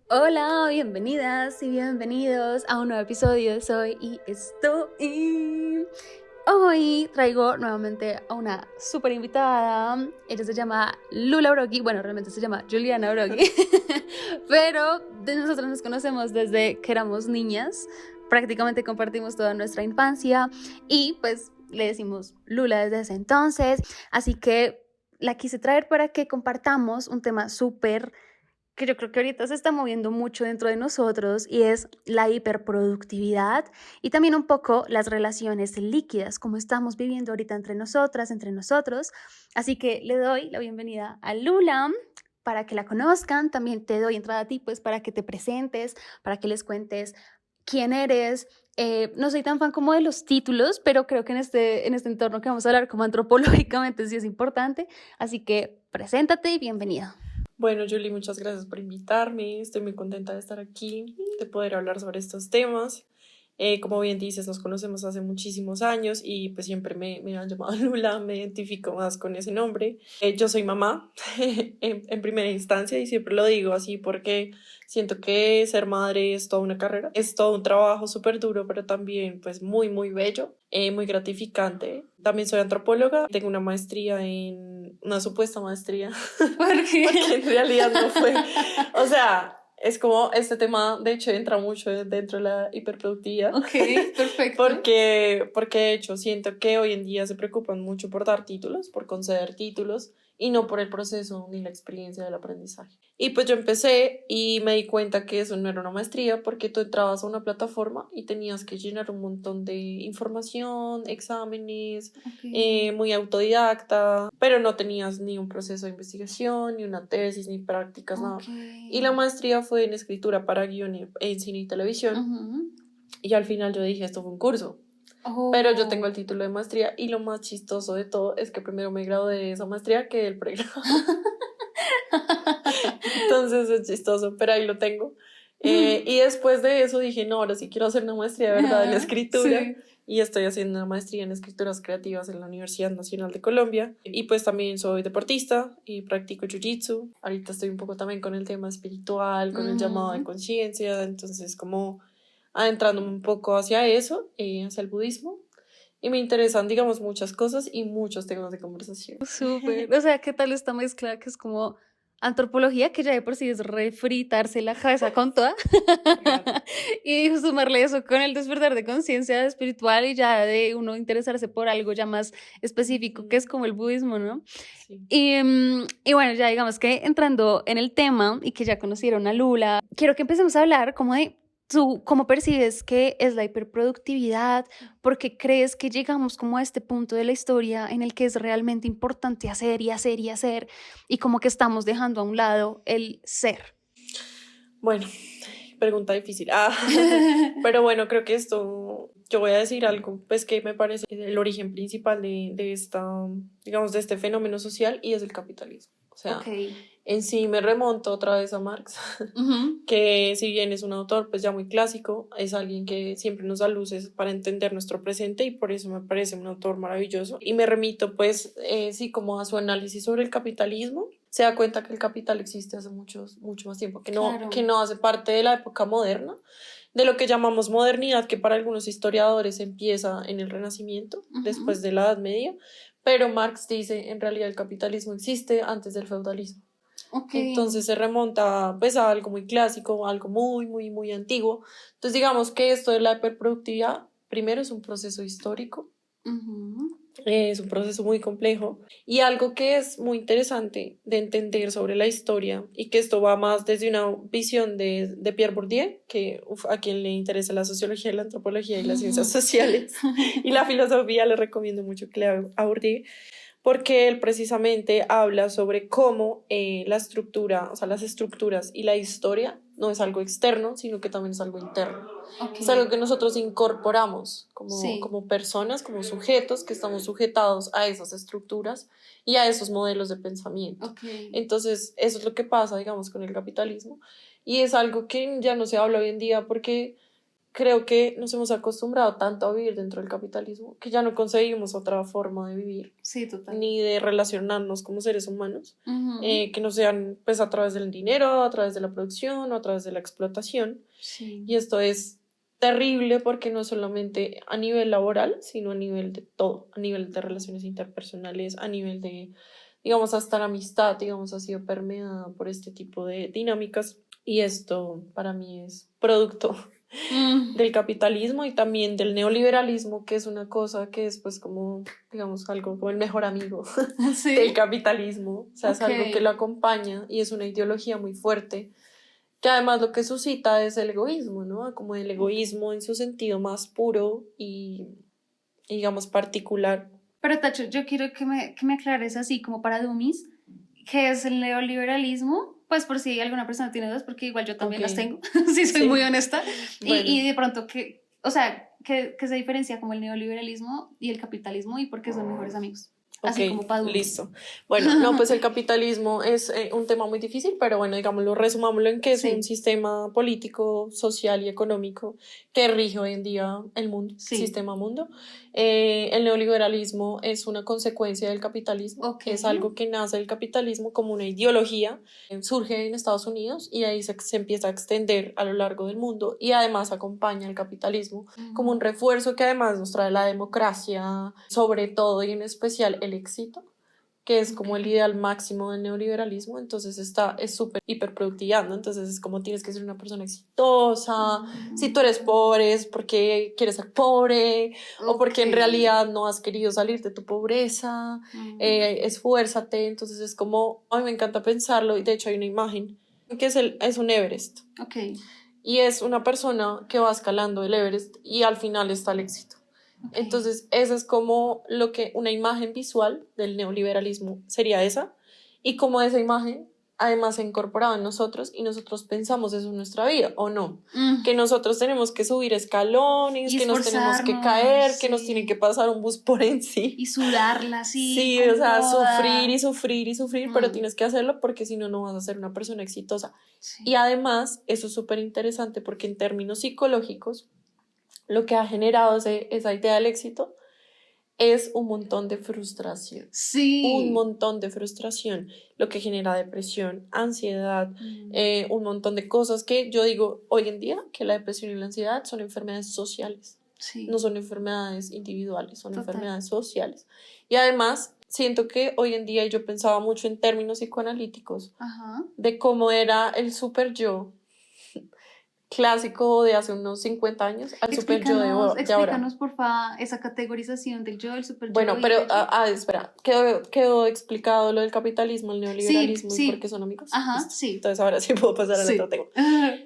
Hola, bienvenidas y bienvenidos a un nuevo episodio de Soy y Estoy. Hoy traigo nuevamente a una súper invitada. Ella se llama Lula Brogui. Bueno, realmente se llama Juliana Brogui. Pero de nosotros nos conocemos desde que éramos niñas. Prácticamente compartimos toda nuestra infancia. Y pues le decimos Lula desde ese entonces. Así que la quise traer para que compartamos un tema súper que yo creo que ahorita se está moviendo mucho dentro de nosotros y es la hiperproductividad y también un poco las relaciones líquidas, como estamos viviendo ahorita entre nosotras, entre nosotros. Así que le doy la bienvenida a Lula para que la conozcan. También te doy entrada a ti, pues, para que te presentes, para que les cuentes quién eres. No soy tan fan como de los títulos, pero creo que en este entorno que vamos a hablar como antropológicamente sí es importante. Así que preséntate y bienvenida. Bueno, Julie, muchas gracias por invitarme. Estoy muy contenta de estar aquí, de poder hablar sobre estos temas. Como bien dices, nos conocemos hace muchísimos años y pues siempre me han llamado Lula, me identifico más con ese nombre. Yo soy mamá en primera instancia y siempre lo digo así porque siento que ser madre es toda una carrera, es todo un trabajo súper duro, pero también pues muy, muy bello, muy gratificante. También soy antropóloga, tengo una maestría una supuesta maestría, ¿Por qué? porque en realidad no fue, o sea... Es como este tema, de hecho, entra mucho dentro de la hiperproductividad. Ok, perfecto. Porque de hecho siento que hoy en día se preocupan mucho por dar títulos, por conceder títulos y no por el proceso ni la experiencia del aprendizaje. Y pues yo empecé y me di cuenta que eso no era una maestría porque tú entrabas a una plataforma y tenías que llenar un montón de información, exámenes, Ok, muy autodidacta, pero no tenías ni un proceso de investigación, ni una tesis, ni prácticas, nada. ok. Y la maestría fue en escritura para guión en cine y televisión. Ujú. Y al final yo dije, esto fue un curso. Pero yo tengo el Oh. título de maestría y lo más chistoso de todo es que primero me gradué de esa maestría que del pregrado. Entonces es chistoso, pero ahí lo tengo. Y después de eso dije, no, ahora sí quiero hacer una maestría de verdad en Ajá, escritura. sí. Y estoy haciendo una maestría en escrituras creativas en la Universidad Nacional de Colombia. Y pues también soy deportista y practico jiu-jitsu. Ahorita estoy un poco también con el tema espiritual, con el llamado de Ujú. conciencia. Entonces como adentrándome un poco hacia eso, hacia el budismo. Y me interesan, digamos, muchas cosas y muchos temas de conversación. Súper. O sea, ¿qué tal esta mezcla que es como antropología, que ya de por sí es refritarse la cabeza con toda? Real. Y sumarle eso con el despertar de conciencia espiritual y ya de uno interesarse por algo ya más específico, que es Ujú. como el budismo, ¿no? Sí. Y bueno, ya digamos que entrando en el tema y que ya conocieron a Lula, quiero que empecemos a hablar como de tú, cómo percibes que es la hiperproductividad, porque crees que llegamos como a este punto de la historia en el que es realmente importante hacer y hacer y hacer y como que estamos dejando a un lado el ser. Bueno, pregunta difícil. Pero bueno, creo que esto, yo voy a decir algo, pues que me parece el origen principal de esta, digamos, de este fenómeno social y es el capitalismo. O Ok. sea, en sí me remonto otra vez a Marx, Ujú. que si bien es un autor pues ya muy clásico, es alguien que siempre nos da luces para entender nuestro presente y por eso me parece un autor maravilloso. Y me remito pues sí como a su análisis sobre el capitalismo. Se da cuenta que el capital existe hace mucho más tiempo, que Claro. no hace parte de la época moderna, de lo que llamamos modernidad, que para algunos historiadores empieza en el Renacimiento, Ujú. después de la Edad Media, pero Marx dice en realidad el capitalismo existe antes del feudalismo. Ok. Entonces se remonta pues a algo muy clásico, algo muy, muy, muy antiguo. Entonces digamos que esto de la hiperproductividad, primero es un proceso histórico, Ujú. es un proceso muy complejo y algo que es muy interesante de entender sobre la historia y que esto va más desde una visión de Pierre Bourdieu, que a quien le interesa la sociología, la antropología y las ciencias sociales y la filosofía, le recomiendo mucho que lea a Bourdieu porque él precisamente habla sobre cómo la estructura, o sea, las estructuras y la historia no es algo externo, sino que también es algo interno. Ok. Es algo que nosotros incorporamos Sí. como personas, como sujetos que estamos sujetados a esas estructuras y a esos modelos de pensamiento. Ok. Entonces, eso es lo que pasa, digamos, con el capitalismo. Y es algo que ya no se habla hoy en día porque creo que nos hemos acostumbrado tanto a vivir dentro del capitalismo que ya no conseguimos otra forma de vivir, Sí, total. ni de relacionarnos como seres humanos, Ujú. que no sean pues a través del dinero, a través de la producción o a través de la explotación. Sí. Y esto es terrible porque no solamente a nivel laboral, sino a nivel de todo, a nivel de relaciones interpersonales, a nivel de, digamos, hasta la amistad, digamos, ha sido permeada por este tipo de dinámicas. Y esto para mí es producto del capitalismo y también del neoliberalismo, que es una cosa que es pues como, digamos, algo como el mejor amigo Sí. del capitalismo. O sea, es algo que Ok. lo acompaña y es una ideología muy fuerte, que además lo que suscita es el egoísmo, ¿no? Como el egoísmo en su sentido más puro y digamos, particular. Pero Tacho, yo quiero que me aclares así como para dummies, ¿qué es el neoliberalismo? Pues por si alguna persona tiene dudas, porque igual yo también Ok. las tengo, si soy Sí. muy honesta. Bueno. Y de pronto, o sea, ¿qué se diferencia como el neoliberalismo y el capitalismo y por qué son mejores amigos? Así Ok, como para dummies. listo. Bueno, no, pues el capitalismo es un tema muy difícil, pero bueno, digámoslo, resumámoslo en que es un Sí, sistema político, social y económico que rige hoy en día el mundo, sí. sistema mundo. El neoliberalismo es una consecuencia del capitalismo, Ok. es algo que nace del capitalismo como una ideología, surge en Estados Unidos y ahí se empieza a extender a lo largo del mundo y además acompaña al capitalismo como un refuerzo que además nos trae la democracia, sobre todo y en especial el éxito, que es como el ideal máximo del neoliberalismo. Entonces es súper hiperproductivando, entonces es como tienes que ser una persona exitosa, si tú eres pobre es porque quieres ser pobre o porque en realidad no has querido salir de tu pobreza, esfuérzate. Entonces es como, a mí me encanta pensarlo y de hecho hay una imagen que es un Everest. Ok. Y es una persona que va escalando el Everest y al final está el éxito. Okay. Entonces, esa es como lo que una imagen visual del neoliberalismo sería esa. Y como esa imagen, además, se ha incorporado en nosotros y nosotros pensamos eso en nuestra vida, ¿o no? Que nosotros tenemos que subir escalones, y que nos tenemos que caer, que nos tiene que pasar un bus por encima. Y sudarla así. Sí, o sea, sufrir y sufrir y sufrir, pero tienes que hacerlo porque si no, no vas a ser una persona exitosa. Sí. Y además, eso es súper interesante porque en términos psicológicos, lo que ha generado esa idea del éxito es un montón de frustración. Sí. Un montón de frustración, lo que genera depresión, ansiedad, un montón de cosas que yo digo hoy en día que la depresión y la ansiedad son enfermedades sociales. Sí. No son enfermedades individuales, son enfermedades sociales. Y además, siento que hoy en día yo pensaba mucho en términos psicoanalíticos, de cómo era el super yo clásico de hace unos 50 años al super yo de ahora. Explícanos, porfa, esa categorización del yo, el super yo. Bueno, pero, espera, quedó explicado lo del capitalismo, el neoliberalismo y por qué son amigos. Ajá, sí. Entonces ahora sí puedo pasar al otro tema.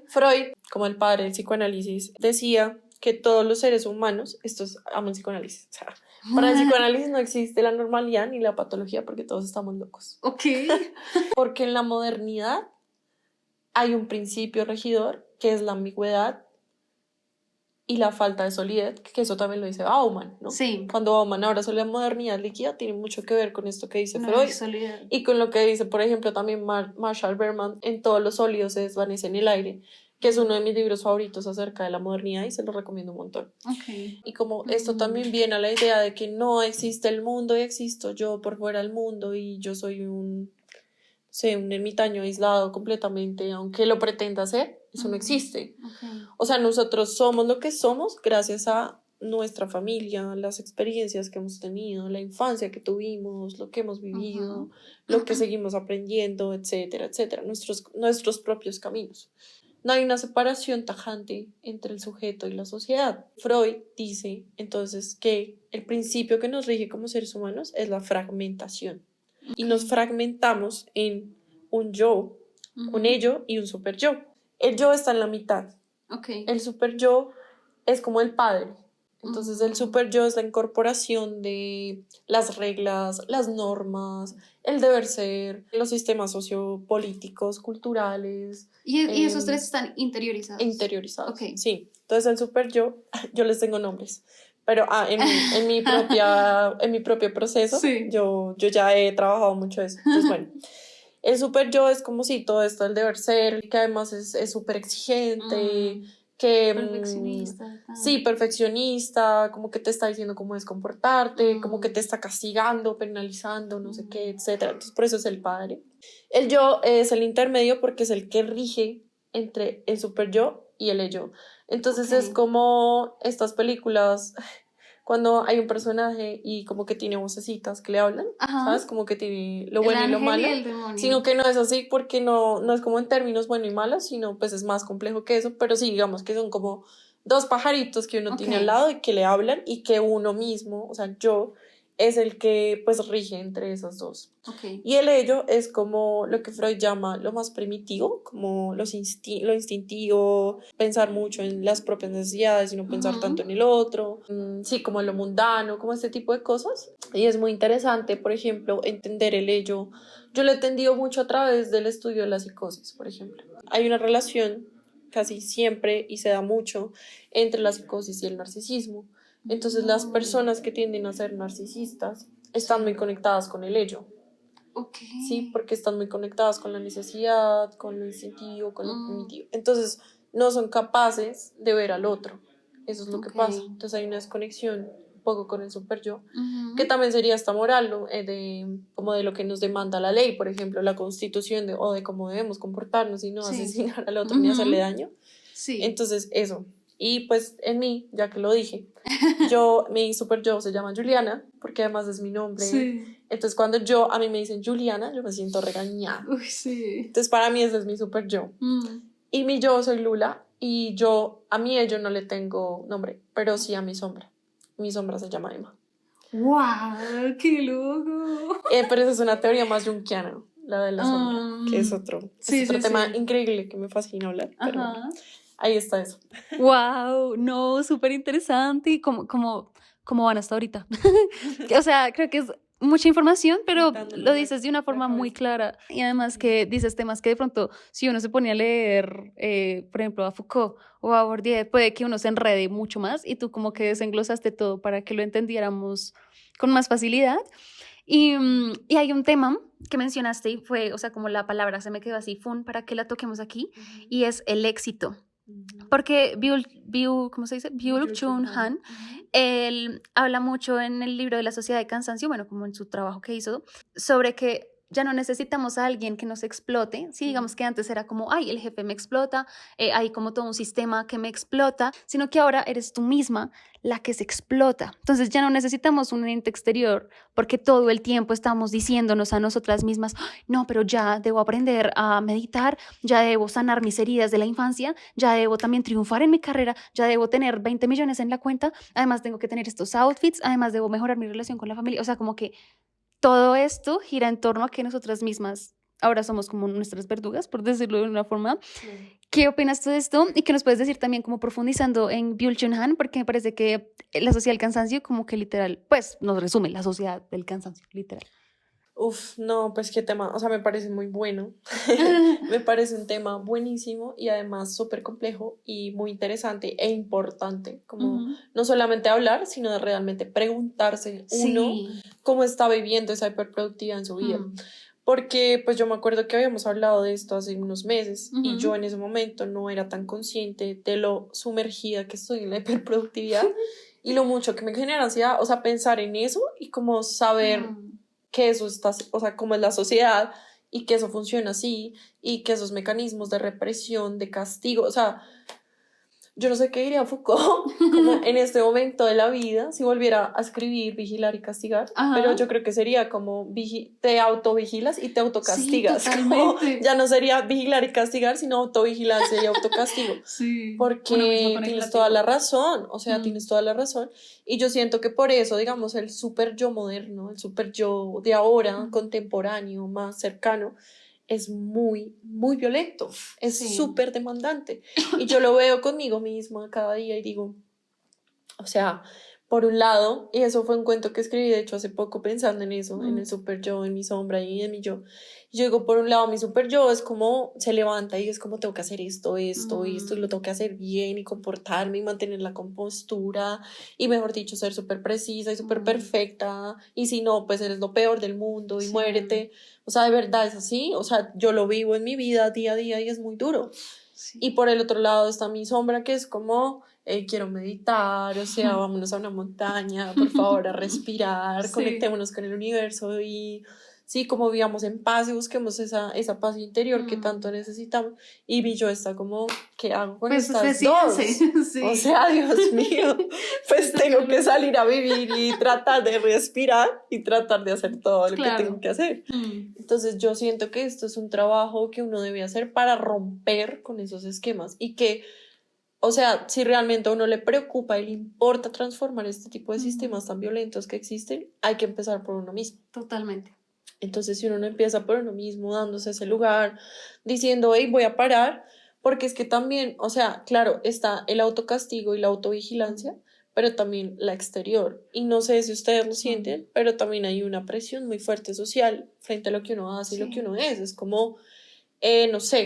Freud, como el padre del psicoanálisis, decía que todos los seres humanos, amo el psicoanálisis, o sea, para el psicoanálisis no existe la normalidad ni la patología porque todos estamos locos. Ok. Porque en la modernidad hay un principio regidor que es la ambigüedad y la falta de solidez, que eso también lo dice Bauman, ¿no? Sí. Cuando Bauman ahora sobre la modernidad líquida, tiene mucho que ver con esto que dice Freud y con lo que dice, por ejemplo, también Marshall Berman, en Todos los sólidos se desvanece en el aire, que es uno de mis libros favoritos acerca de la modernidad y se lo recomiendo un montón. Okay. Y como esto también viene a la idea de que no existe el mundo y existo yo por fuera del mundo y yo soy un ermitaño aislado completamente, aunque lo pretenda ser, eso no existe. Okay. O sea, nosotros somos lo que somos gracias a nuestra familia, las experiencias que hemos tenido, la infancia que tuvimos, lo que hemos vivido, lo que seguimos aprendiendo, etcétera, etcétera, nuestros propios caminos. No hay una separación tajante entre el sujeto y la sociedad. Freud dice entonces que el principio que nos rige como seres humanos es la fragmentación. Okay. Y nos fragmentamos en un yo, un ello y un super yo. El yo está en la mitad. Okay. El super yo es como el padre. Entonces el super yo es la incorporación de las reglas, las normas, el deber ser, los sistemas sociopolíticos, culturales. ¿Y esos tres están interiorizados? Interiorizados, okay. Sí. Entonces el super yo les tengo nombres. Pero en mi propio proceso, sí. yo ya he trabajado mucho eso. Entonces, bueno, el super yo es como si todo esto del deber ser, que además es súper exigente, que Perfeccionista. sí, perfeccionista, como que te está diciendo cómo es comportarte, como que te está castigando, penalizando, no sé qué, etcétera. Entonces, por eso es el padre. El yo es el intermedio porque es el que rige entre el super yo y el ello. Entonces es como estas películas cuando hay un personaje y como que tiene vocecitas que le hablan, ¿sabes? Como que tiene lo bueno y lo malo, sino que no es así porque no es como en términos bueno y malo, sino pues es más complejo que eso, pero sí, digamos que son como dos pajaritos que uno tiene al lado y que le hablan y que uno mismo, o sea, yo, es el que pues rige entre esos dos. Y el ello es como lo que Freud llama lo más primitivo, como lo instintivo, pensar mucho en las propias necesidades y no pensar tanto en el otro, sí, como lo mundano, como este tipo de cosas. Y es muy interesante, por ejemplo, entender el ello. Yo lo he entendido mucho a través del estudio de la psicosis, por ejemplo. Hay una relación casi siempre y se da mucho entre la psicosis y el narcisismo. Entonces las personas que tienden a ser narcisistas están muy conectadas con el ello. Sí, porque están muy conectadas con la necesidad, con lo instintivo, con lo primitivo. Entonces no son capaces de ver al otro. Eso es lo que pasa. Entonces hay una desconexión un poco con el super yo, que también sería esta moral, ¿no? Como de lo que nos demanda la ley, por ejemplo, la constitución o de cómo debemos comportarnos y no asesinar al otro ni hacerle daño. Entonces eso. Y pues en mí, ya que lo dije, mi super yo se llama Juliana, porque además es mi nombre. Entonces cuando a mí me dicen Juliana, yo me siento regañada. Entonces para mí ese es mi super yo. Y mi yo soy Lula, y a mi ello no le tengo nombre, pero sí a mi sombra. Mi sombra se llama Emma. ¡Wow! ¡Qué loco! Pero esa es una teoría más junguiana, la de la sombra, que es otro tema increíble que me fascina hablar. Pero ahí está eso. ¡Wow! No, súper interesante. ¿Y cómo van hasta ahorita? O sea, creo que es mucha información, pero lo dices de una forma muy clara. Y además que dices temas que de pronto, si uno se pone a leer, por ejemplo, a Foucault o a Bourdieu, puede que uno se enrede mucho más, y tú como que desenglosaste todo para que lo entendiéramos con más facilidad. Y hay un tema que mencionaste y fue, o sea, como la palabra se me quedó así, fun, para que la toquemos aquí, y es el éxito. Porque ¿cómo se dice? Byung-Chul Han, él habla mucho en el libro de la Sociedad de Cansancio, bueno, como en su trabajo que hizo, sobre que ya no necesitamos a alguien que nos explote. Sí, digamos que antes era como, ay, el jefe me explota, hay como todo un sistema que me explota, sino que ahora eres tú misma la que se explota. Entonces ya no necesitamos un ente exterior, porque todo el tiempo estamos diciéndonos a nosotras mismas, no, pero ya debo aprender a meditar, ya debo sanar mis heridas de la infancia, ya debo también triunfar en mi carrera, ya debo tener 20 millones en la cuenta, además tengo que tener estos outfits, además debo mejorar mi relación con la familia. O sea, como que todo esto gira en torno a que nosotras mismas ahora somos como nuestras verdugas, por decirlo de una forma. ¿Qué opinas tú de esto? Y qué nos puedes decir también como profundizando en Byung-Chul Han, porque me parece que la sociedad del cansancio como que literal, pues nos resume la sociedad del cansancio, literal. No, pues qué tema, o sea, me parece muy bueno, me parece un tema buenísimo y además súper complejo y muy interesante e importante, como no solamente hablar, sino de realmente preguntarse uno cómo está viviendo esa hiperproductividad en su vida. Porque pues yo me acuerdo que habíamos hablado de esto hace unos meses y yo en ese momento no era tan consciente de lo sumergida que estoy en la hiperproductividad y lo mucho que me genera ansiedad, o sea, pensar en eso y como saber que eso está, o sea, cómo es la sociedad y que eso funciona así y que esos mecanismos de represión, de castigo, o sea, yo no sé qué diría Foucault como en este momento de la vida si volviera a escribir vigilar y castigar, pero yo creo que sería como te autovigilas y te autocastigas. Como, ya no sería vigilar y castigar, sino autovigilancia y autocastigo. Porque tienes toda la razón, o sea, tienes toda la razón. Y yo siento que por eso, digamos, el super yo moderno, el super yo de ahora, contemporáneo, más cercano, es muy, muy violento, es súper demandante. Y yo lo veo conmigo misma cada día y digo, o sea, por un lado, y eso fue un cuento que escribí, de hecho, hace poco pensando en eso, en el super yo, en mi sombra y en mi yo. Yo digo, por un lado, mi super yo es como se levanta y es como tengo que hacer esto, y lo tengo que hacer bien y comportarme y mantener la compostura y, mejor dicho, ser súper precisa y súper perfecta, y si no, pues eres lo peor del mundo y muérete. O sea, de verdad es así, o sea, yo lo vivo en mi vida día a día y es muy duro. Sí. Y por el otro lado está mi sombra, que es como, quiero meditar, o sea, vámonos a una montaña, por favor, a respirar, Sí. conectémonos con el universo y sí, como vivamos en paz y busquemos esa paz interior que tanto necesitamos. Y mi yo está como, ¿qué hago con Pues estas usted dos? sí. O sea, Dios mío, pues tengo que salir a vivir y tratar de respirar y tratar de hacer todo lo que tengo que hacer. Entonces yo siento que esto es un trabajo que uno debe hacer para romper con esos esquemas y que, o sea, si realmente a uno le preocupa y le importa transformar este tipo de sistemas tan violentos que existen, hay que empezar por uno mismo. Totalmente. Entonces si uno no empieza por uno mismo, dándose ese lugar, diciendo, hey, voy a parar, porque es que también, o sea, claro, está el autocastigo y la autovigilancia, pero también la exterior. Y no sé si ustedes lo sienten, pero también hay una presión muy fuerte social frente a lo que uno hace y lo que uno es. Es como, no sé,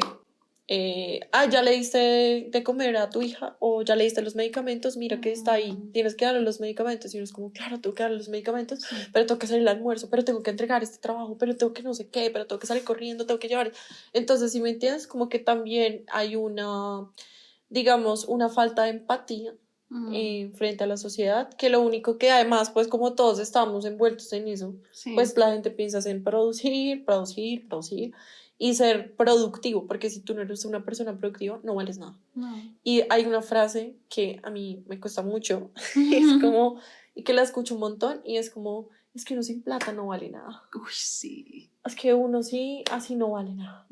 ya le diste de comer a tu hija o ya le diste los medicamentos, mira que está ahí, tienes que darle los medicamentos. Y uno es como, claro, tengo que darle los medicamentos, pero tengo que hacer el almuerzo, pero tengo que entregar este trabajo, pero tengo que no sé qué, pero tengo que salir corriendo, tengo que llevar. Entonces, si me entiendes, como que también hay una, digamos, una falta de empatía frente a la sociedad, que lo único que además, pues como todos estamos envueltos en eso, pues la gente piensa en producir y ser productivo, porque si tú no eres una persona productiva, no vales nada. Y hay una frase que a mí me cuesta mucho, es como, y que la escucho un montón, y es como, es que uno sin plata no vale nada. Uy, sí. Es que uno sí, así no vale nada.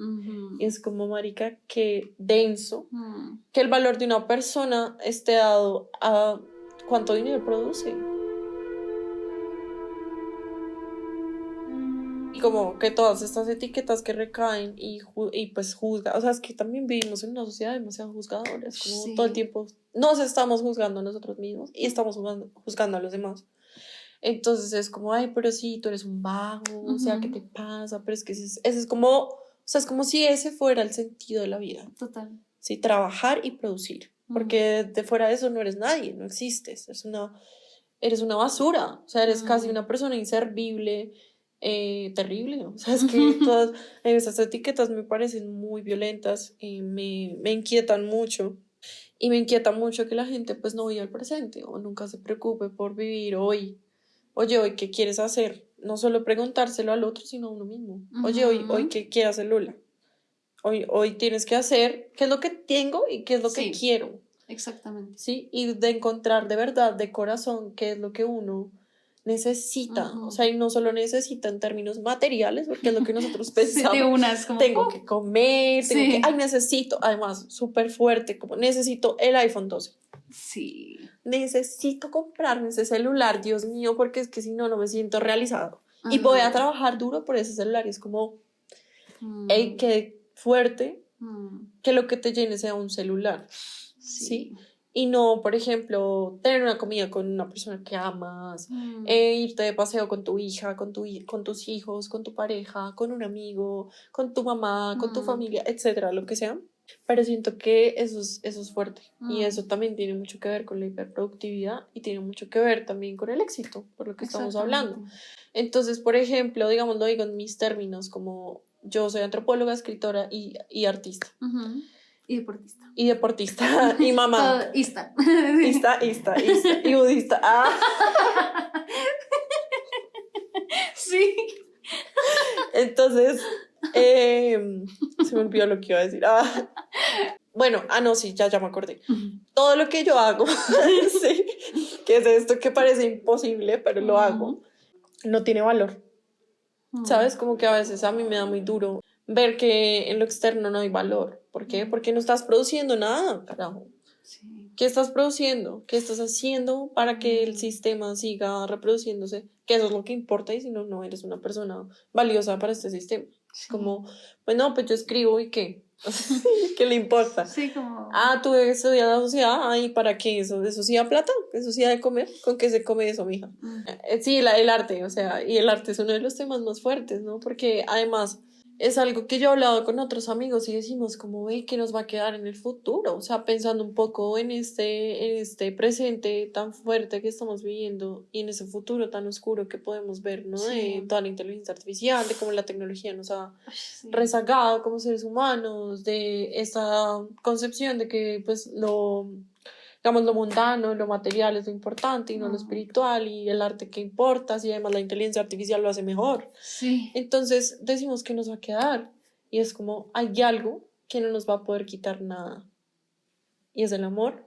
Y es como, marica, que denso, que el valor de una persona esté dado a cuánto dinero produce. Y como que todas estas etiquetas que recaen y pues juzga, o sea, es que también vivimos en una sociedad demasiado juzgadora, es como todo el tiempo nos estamos juzgando a nosotros mismos y estamos juzgando a los demás. Entonces es como, ay, pero sí, tú eres un vago, o sea, ¿qué te pasa? Pero es que ese es como, o sea, es como si ese fuera el sentido de la vida. Total. Sí, trabajar y producir, porque de fuera de eso no eres nadie, no existes, eres una basura, o sea, eres casi una persona inservible, terrible, o sea, es que todas esas etiquetas me parecen muy violentas, me inquietan mucho. Y me inquieta mucho que la gente pues no viva el presente o nunca se preocupe por vivir hoy. Oye, hoy, ¿qué quieres hacer? No solo preguntárselo al otro, sino a uno mismo. Oye, hoy ¿qué quiere hacer Lula? Hoy tienes que hacer qué es lo que tengo y qué es lo que quiero. Exactamente. Sí, y de encontrar de verdad, de corazón, qué es lo que uno necesita. O sea, y no solo necesita en términos materiales, porque es lo que nosotros pensamos. Como, tengo que comer, necesito, además, súper fuerte, como necesito el iPhone 12. Sí. Necesito comprarme ese celular, Dios mío, porque es que si no, no me siento realizado. Y voy a trabajar duro por ese celular. Y es como, hey, qué fuerte que lo que te llene sea un celular. ¿Sí? Y no, por ejemplo, tener una comida con una persona que amas, irte de paseo con tu hija, con tus hijos, con tu pareja, con un amigo, con tu mamá, con tu familia, etcétera, lo que sea. Pero siento que eso es fuerte. Y eso también tiene mucho que ver con la hiperproductividad y tiene mucho que ver también con el éxito, por lo que estamos hablando. Entonces, por ejemplo, digamos, lo digo en mis términos, como yo soy antropóloga, escritora y artista. Y deportista. Y deportista. Y mamá. Ista. Y budista. Sí. Entonces, se me olvidó lo que iba a decir. Bueno, no, sí, ya me acordé. Todo lo que yo hago, sí, que es esto que parece imposible, pero lo hago, no tiene valor. ¿Sabes? Como que a veces a mí me da muy duro ver que en lo externo no hay valor. ¿Por qué? Porque no estás produciendo nada, carajo. Sí. ¿Qué estás produciendo? ¿Qué estás haciendo para que el sistema siga reproduciéndose? Que eso es lo que importa, y si no, no eres una persona valiosa para este sistema. Sí. Como, pues no, pues yo escribo y ¿qué? ¿Qué le importa? Sí, como... tú estudias la sociedad, ¿y para qué eso? ¿Eso sí da plata? ¿Eso sí da de comer? ¿Con qué se come eso, mija? Sí, el arte, o sea, y el arte es uno de los temas más fuertes, ¿no? Porque además es algo que yo he hablado con otros amigos y decimos como, ve, ¿qué nos va a quedar en el futuro? O sea, pensando un poco en este presente tan fuerte que estamos viviendo y en ese futuro tan oscuro que podemos ver, ¿no? De Sí. toda la inteligencia artificial, de cómo la tecnología nos ha Sí. rezagado como seres humanos, de esta concepción de que, pues, digamos, lo mundano, lo material es lo importante y no lo espiritual y el arte que importa, y además la inteligencia artificial lo hace mejor. Sí. Entonces decimos que nos va a quedar y es como hay algo que no nos va a poder quitar nada y es el amor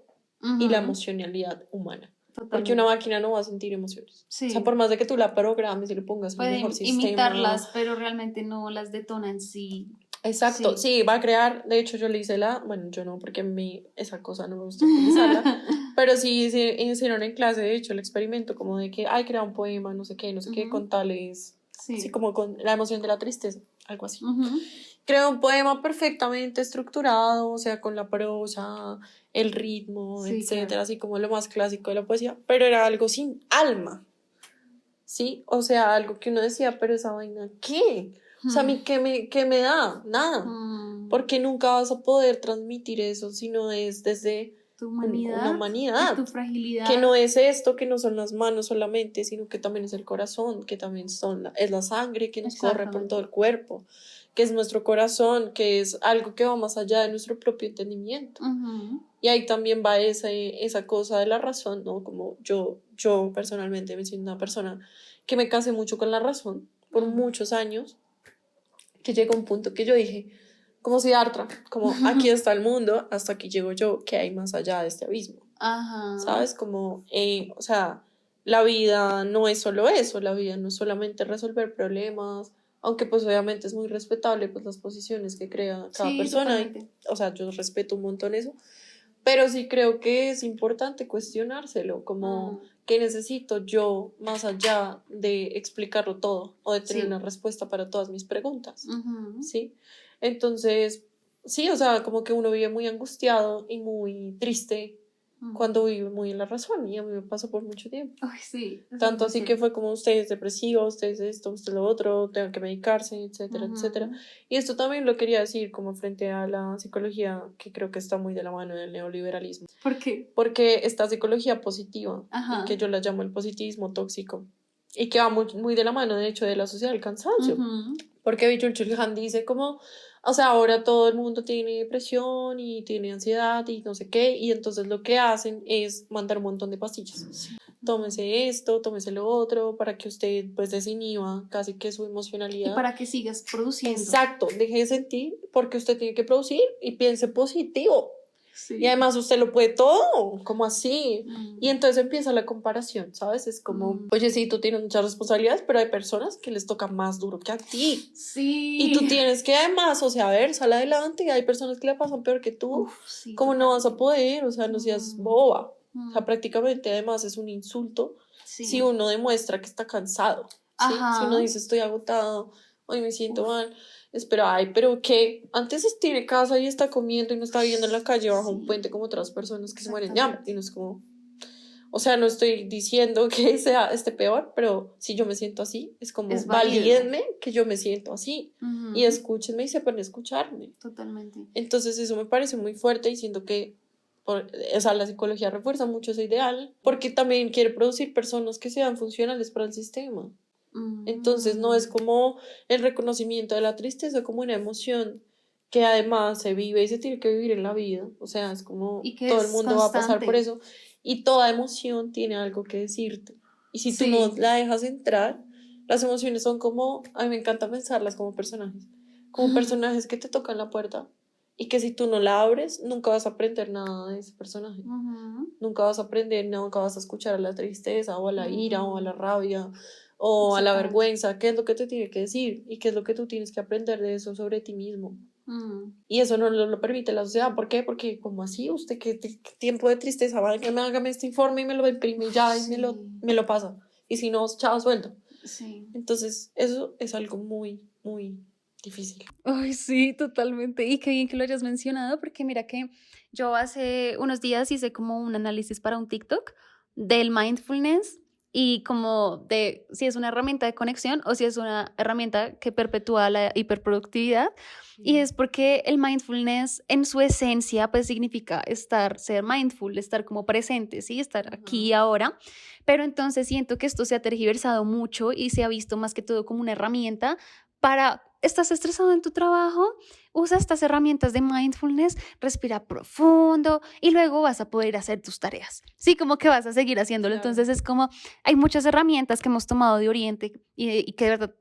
y la emocionalidad humana. Totalmente. Porque una máquina no va a sentir emociones. Sí. O sea, por más de que tú la programes y le pongas el puede mejor sistema. imitarlas, pero realmente no las detona en sí. Exacto, sí, va a crear, de hecho yo le hice bueno, yo no, porque a mí esa cosa no me gusta utilizarla, pero sí hicieron en clase, de hecho, el experimento como de que, crea un poema, no sé qué, con tales, sí, como con la emoción de la tristeza, algo así. Crea un poema perfectamente estructurado, o sea, con la prosa, el ritmo, sí, etcétera, claro. Así como lo más clásico de la poesía, pero era algo sin alma, ¿sí? O sea, algo que uno decía, pero esa vaina, ¿qué? O sea, a mí, ¿qué me da? Nada. Porque nunca vas a poder transmitir eso si no es desde tu humanidad, una humanidad. Tu fragilidad. Que no es esto, que no son las manos solamente, sino que también es el corazón, que también es la sangre que nos corre por todo el cuerpo, que es nuestro corazón, que es algo que va más allá de nuestro propio entendimiento. Y ahí también va esa cosa de la razón, ¿no? Como yo personalmente me siento una persona que me casé mucho con la razón por muchos años, que llegó un punto que yo dije, como Siddhartha, como aquí está el mundo, hasta aquí llego yo, ¿qué hay más allá de este abismo? ¿Sabes? Como, o sea, la vida no es solo eso, la vida no es solamente resolver problemas, aunque pues obviamente es muy respetable pues las posiciones que crea cada persona, o sea, yo respeto un montón eso, pero sí creo que es importante cuestionárselo, como ¿qué necesito yo más allá de explicarlo todo o de tener una respuesta para todas mis preguntas? ¿Sí? Entonces, sí, o sea, como que uno vive muy angustiado y muy triste cuando vive muy en la razón, y a mí me pasó por mucho tiempo. Ay, sí. Tanto así que fue como usted es depresivo, usted es esto, usted es lo otro, tengo que medicarse, etcétera, etcétera. Y esto también lo quería decir como frente a la psicología, que creo que está muy de la mano del neoliberalismo. ¿Por qué? Porque esta psicología positiva, que yo la llamo el positivismo tóxico, y que va muy, muy de la mano, de hecho, de la sociedad del cansancio. Porque Byung-Chul Han dice como, o sea, ahora todo el mundo tiene depresión y tiene ansiedad y no sé qué, y entonces lo que hacen es mandar un montón de pastillas. Tómese esto, tómese lo otro, para que usted pues desinhiba casi que su emocionalidad. Y para que sigas produciendo. Exacto, deje de sentir porque usted tiene que producir y piense positivo. Sí. Y además usted lo puede todo, como así. Y entonces empieza la comparación, ¿sabes? Es como, oye, sí, tú tienes muchas responsabilidades, pero hay personas que les toca más duro que a ti. Sí. Y tú tienes que además, o sea, a ver, sal adelante, y hay personas que le pasan peor que tú. Sí, ¿cómo no vas a poder? O sea, no seas boba. O sea, prácticamente además es un insulto si uno demuestra que está cansado. ¿Sí? Si uno dice, estoy agotado, hoy me siento mal. Pero, pero ¿qué? Antes tiene casa y está comiendo y no está viviendo en la calle bajo un puente como otras personas que se mueren de hambre. Y no es como... O sea, no estoy diciendo que esté peor, pero si yo me siento así, es como valídenme que yo me siento así. Y escúchenme y sepan escucharme. Totalmente. Entonces eso me parece muy fuerte y siento que o sea, la psicología refuerza mucho ese ideal porque también quiere producir personas que sean funcionales para el sistema. Entonces no es como el reconocimiento de la tristeza como una emoción que además se vive y se tiene que vivir en la vida. O sea, es como todo el mundo va a pasar por eso y toda emoción tiene algo que decirte. Y si tú no la dejas entrar, las emociones son como, a mí me encanta pensarlas como personajes que te tocan la puerta y que si tú no la abres, nunca vas a aprender nada de ese personaje. Nunca vas a aprender, nunca vas a escuchar a la tristeza o a la ira o a la rabia o a la vergüenza, qué es lo que te tiene que decir y qué es lo que tú tienes que aprender de eso sobre ti mismo. Y eso no lo permite la sociedad. ¿Por qué? Porque como así, usted qué tiempo de tristeza, va, que me hágame este informe y me lo imprime ya y me lo pasa. Y si no, chao, suelto. Entonces eso es algo muy, muy difícil. Ay, sí, totalmente. Y qué bien que lo hayas mencionado, porque mira que yo hace unos días hice como un análisis para un TikTok del mindfulness y como de si es una herramienta de conexión o si es una herramienta que perpetúa la hiperproductividad. Y es porque el mindfulness en su esencia pues significa ser mindful, estar como presente, ¿sí? Estar aquí y ahora. Pero entonces siento que esto se ha tergiversado mucho y se ha visto más que todo como una herramienta para, estás estresado en tu trabajo, usa estas herramientas de mindfulness, respira profundo y luego vas a poder hacer tus tareas. Sí, como que vas a seguir haciéndolo. Claro. Entonces es como, hay muchas herramientas que hemos tomado de Oriente y que de verdad,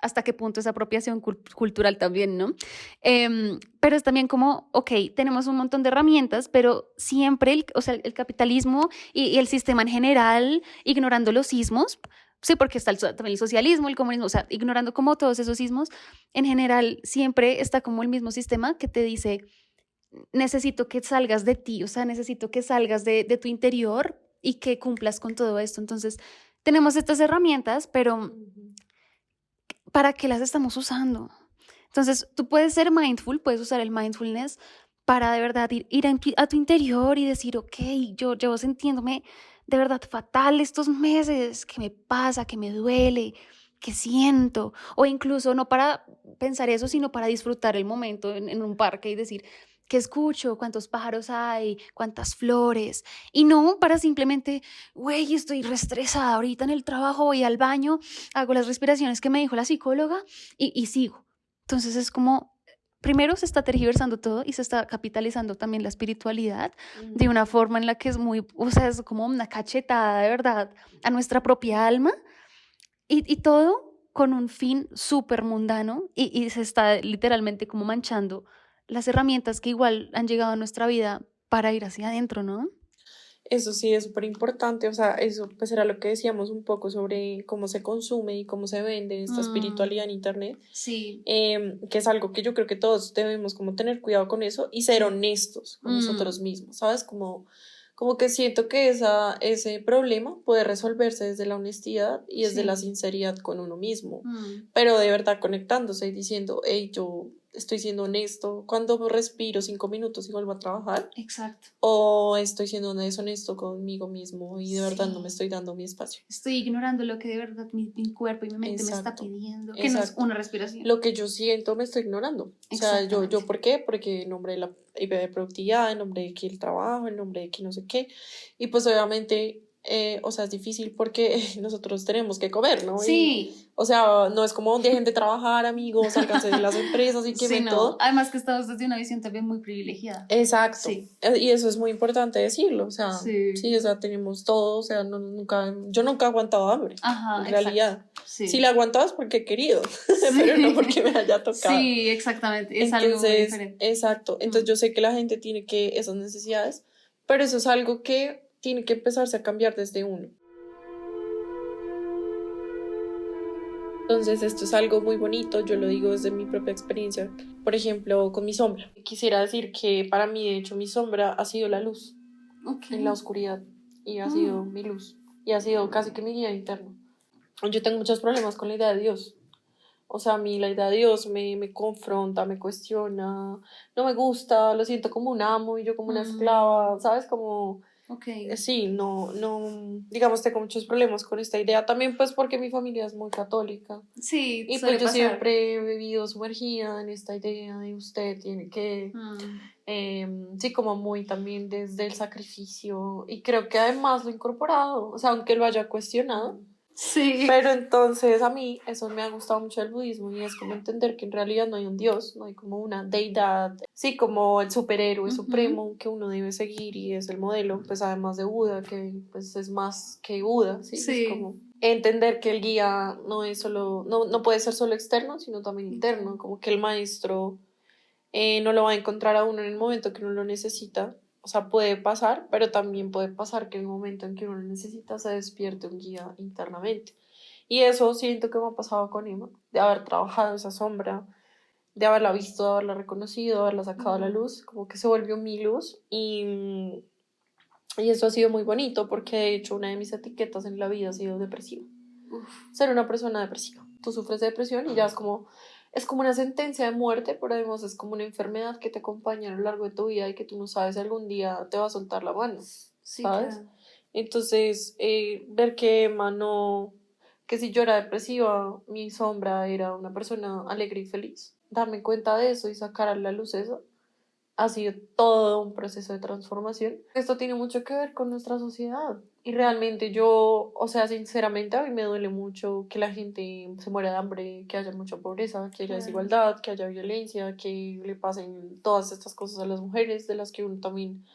hasta qué punto es apropiación cultural también, ¿no? Pero es también como, ok, tenemos un montón de herramientas, pero siempre, o sea, el capitalismo y el sistema en general, ignorando los sismos, sí, porque está también el socialismo, el comunismo, o sea, ignorando como todos esos sismos, en general siempre está como el mismo sistema que te dice, necesito que salgas de ti, o sea, necesito que salgas de tu interior y que cumplas con todo esto. Entonces, tenemos estas herramientas, pero ¿para qué las estamos usando? Entonces, tú puedes ser mindful, puedes usar el mindfulness para de verdad ir a tu interior y decir, ok, yo llevo sintiéndome de verdad fatal estos meses, ¿qué me pasa? ¿Qué me duele? ¿Qué siento? O incluso no para pensar eso, sino para disfrutar el momento en un parque y decir, ¿qué escucho? ¿Cuántos pájaros hay? ¿Cuántas flores? Y no para simplemente, güey, estoy reestresada ahorita en el trabajo, voy al baño, hago las respiraciones que me dijo la psicóloga y sigo. Entonces es como, primero se está tergiversando todo y se está capitalizando también la espiritualidad de una forma en la que es muy, o sea, es como una cachetada de verdad a nuestra propia alma y todo con un fin súper mundano y se está literalmente como manchando las herramientas que igual han llegado a nuestra vida para ir hacia adentro, ¿no? Eso sí es súper importante, o sea, eso pues era lo que decíamos un poco sobre cómo se consume y cómo se vende esta espiritualidad en internet, Sí. que es algo que yo creo que todos debemos como tener cuidado con eso y ser honestos con nosotros mismos, ¿sabes? Como que siento que ese problema puede resolverse desde la honestidad y desde la sinceridad con uno mismo, pero de verdad conectándose y diciendo, hey, yo estoy siendo honesto cuando respiro 5 minutos y vuelvo a trabajar. Exacto. O estoy siendo deshonesto conmigo mismo y de verdad no me estoy dando mi espacio. Estoy ignorando lo que de verdad mi cuerpo y mi mente me está pidiendo, que no es una respiración. Lo que yo siento me estoy ignorando. O sea, yo ¿por qué? Porque en nombre de la productividad, en nombre de que el trabajo, en nombre de que no sé qué. Y pues obviamente, o sea, es difícil porque nosotros tenemos que comer, ¿no? Sí. Y, o sea, no es como dejen de trabajar, amigos, sálganse de las empresas y quemen todo. Además que estamos desde una visión también muy privilegiada. Exacto. Sí. Y eso es muy importante decirlo. O sea, sí, o sea, tenemos todo. O sea, yo nunca he aguantado hambre. En realidad. Sí. Si la aguantaba es porque he querido, pero no porque me haya tocado. Sí, exactamente. Es algo muy diferente. Exacto. Entonces yo sé que la gente tiene esas necesidades, pero eso es algo que tiene que empezarse a cambiar desde uno. Entonces esto es algo muy bonito, yo lo digo desde mi propia experiencia, por ejemplo, con mi sombra. Quisiera decir que para mí, de hecho, mi sombra ha sido la luz en la oscuridad y ha sido mi luz y ha sido casi que mi guía interno. Yo tengo muchos problemas con la idea de Dios. O sea, a mí la idea de Dios me confronta, me cuestiona, no me gusta, lo siento como un amo y yo como una esclava, ¿sabes? Como... Sí, no, digamos, tengo muchos problemas con esta idea, también pues porque mi familia es muy católica. Sí, y pues yo siempre he vivido sumergida en esta idea de usted tiene que, sí, como muy también desde el sacrificio, y creo que además lo he incorporado, o sea, aunque lo haya cuestionado. Sí. Pero entonces a mí eso me ha gustado mucho el budismo y es como entender que en realidad no hay un dios, no hay como una deidad, sí, como el superhéroe supremo que uno debe seguir y es el modelo, pues además de Buda, que pues es más que Buda, sí. Es como entender que el guía no es solo, no puede ser solo externo, sino también interno, como que el maestro no lo va a encontrar a uno en el momento que uno lo necesita. O sea, puede pasar, pero también puede pasar que en el momento en que uno lo necesita se despierte un guía internamente. Y eso siento que me ha pasado con Emma, de haber trabajado esa sombra, de haberla visto, de haberla reconocido, de haberla sacado a la luz, como que se volvió mi luz. Y eso ha sido muy bonito porque de hecho una de mis etiquetas en la vida ha sido depresiva. Ser una persona depresiva. Tú sufres de depresión y ya es como una sentencia de muerte, pero además es como una enfermedad que te acompaña a lo largo de tu vida y que tú no sabes si algún día te va a soltar la mano, ¿sabes? Claro. Entonces, ver que Emma no, que si yo era depresiva, mi sombra era una persona alegre y feliz. Darme cuenta de eso y sacar a la luz eso ha sido todo un proceso de transformación. Esto tiene mucho que ver con nuestra sociedad. Y realmente yo, o sea, sinceramente a mí me duele mucho que la gente se muera de hambre, que haya mucha pobreza, que haya desigualdad, que haya violencia, que le pasen todas estas cosas a las mujeres, de las que uno también,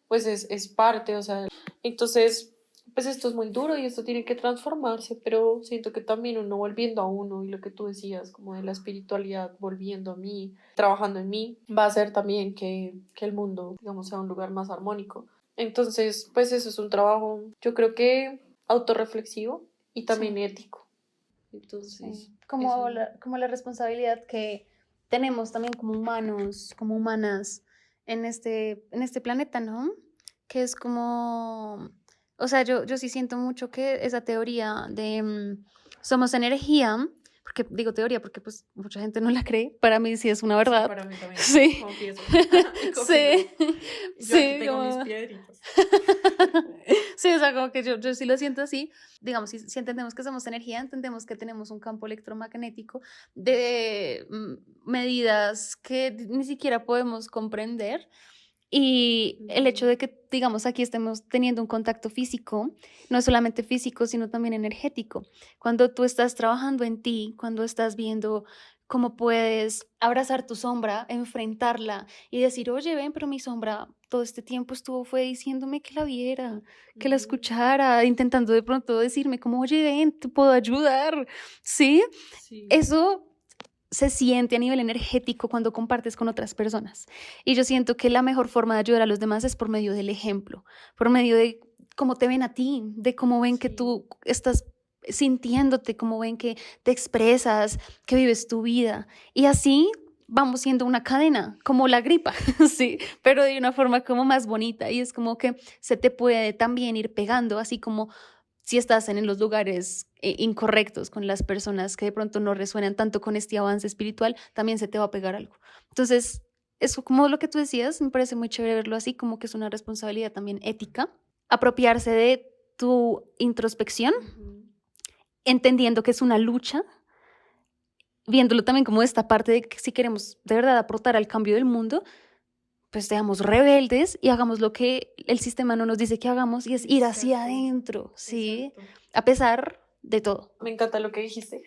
pues, es parte, o sea. Entonces, pues esto es muy duro y esto tiene que transformarse, pero siento que también uno volviendo a uno y lo que tú decías, como de la espiritualidad, volviendo a mí, trabajando en mí, va a hacer también que el mundo, digamos, sea un lugar más armónico. Entonces, pues eso es un trabajo, yo creo que autorreflexivo y también Sí. ético. Entonces, Sí. Como eso. como la responsabilidad que tenemos también como humanos, como humanas en este planeta, ¿no? Que es como, o sea, yo sí siento mucho que esa teoría de somos energía, porque digo teoría porque pues mucha gente no la cree, para mí sí es una Sí, verdad. para mí también, Sí, confieso y sí, confirmo. Yo aquí sí, tengo mis como... piedritas. Sí, o sea, como que yo sí lo siento así. Digamos, si entendemos que somos energía, entendemos que tenemos un campo electromagnético de medidas que ni siquiera podemos comprender. Y el hecho de que, digamos, aquí estemos teniendo un contacto físico, no es solamente físico, sino también energético. Cuando tú estás trabajando en ti, cuando estás viendo cómo puedes abrazar tu sombra, enfrentarla y decir, oye, ven, pero mi sombra todo este tiempo fue diciéndome que la viera, que la escuchara, intentando de pronto decirme como, oye, ven, te puedo ayudar, ¿sí? Sí. Eso se siente a nivel energético cuando compartes con otras personas. Y yo siento que la mejor forma de ayudar a los demás es por medio del ejemplo, por medio de cómo te ven a ti, de cómo ven que Sí. tú estás sintiéndote, cómo ven que te expresas, que vives tu vida. Y así vamos siendo una cadena, como la gripa, sí, pero de una forma como más bonita. Y es como que se te puede también ir pegando, así como si estás en los lugares incorrectos con las personas que de pronto no resuenan tanto con este avance espiritual, también se te va a pegar algo. Entonces, eso como lo que tú decías, me parece muy chévere verlo así, como que es una responsabilidad también ética, apropiarse de tu introspección, entendiendo que es una lucha, viéndolo también como esta parte de que si queremos de verdad aportar al cambio del mundo, pues seamos rebeldes y hagamos lo que el sistema no nos dice que hagamos y es ir hacia Exacto, adentro, ¿sí? exacto. A pesar de todo. Me encanta lo que dijiste.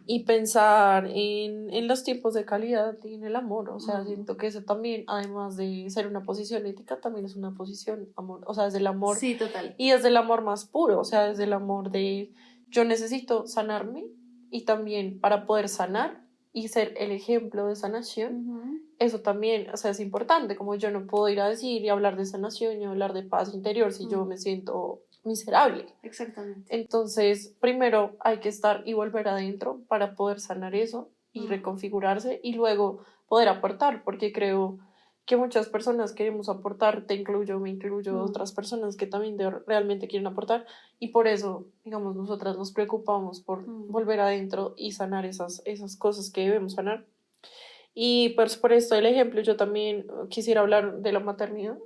Y pensar en los tiempos de calidad y en el amor. O sea, siento que eso también, además de ser una posición ética, también es una posición amor. O sea, es del amor. Sí, total. Y es del amor más puro. O sea, es del amor de yo necesito sanarme y también para poder sanar y ser el ejemplo de sanación. Eso también, o sea, es importante. Como yo no puedo ir a decir y hablar de sanación y hablar de paz interior si yo me siento miserable. Exactamente. Entonces, primero hay que estar y volver adentro para poder sanar eso y reconfigurarse y luego poder aportar, porque creo que muchas personas queremos aportar, te incluyo, me incluyo, otras personas que también realmente quieren aportar y por eso, digamos, nosotras nos preocupamos por volver adentro y sanar esas cosas que debemos sanar. Y pues por esto el ejemplo, yo también quisiera hablar de la maternidad,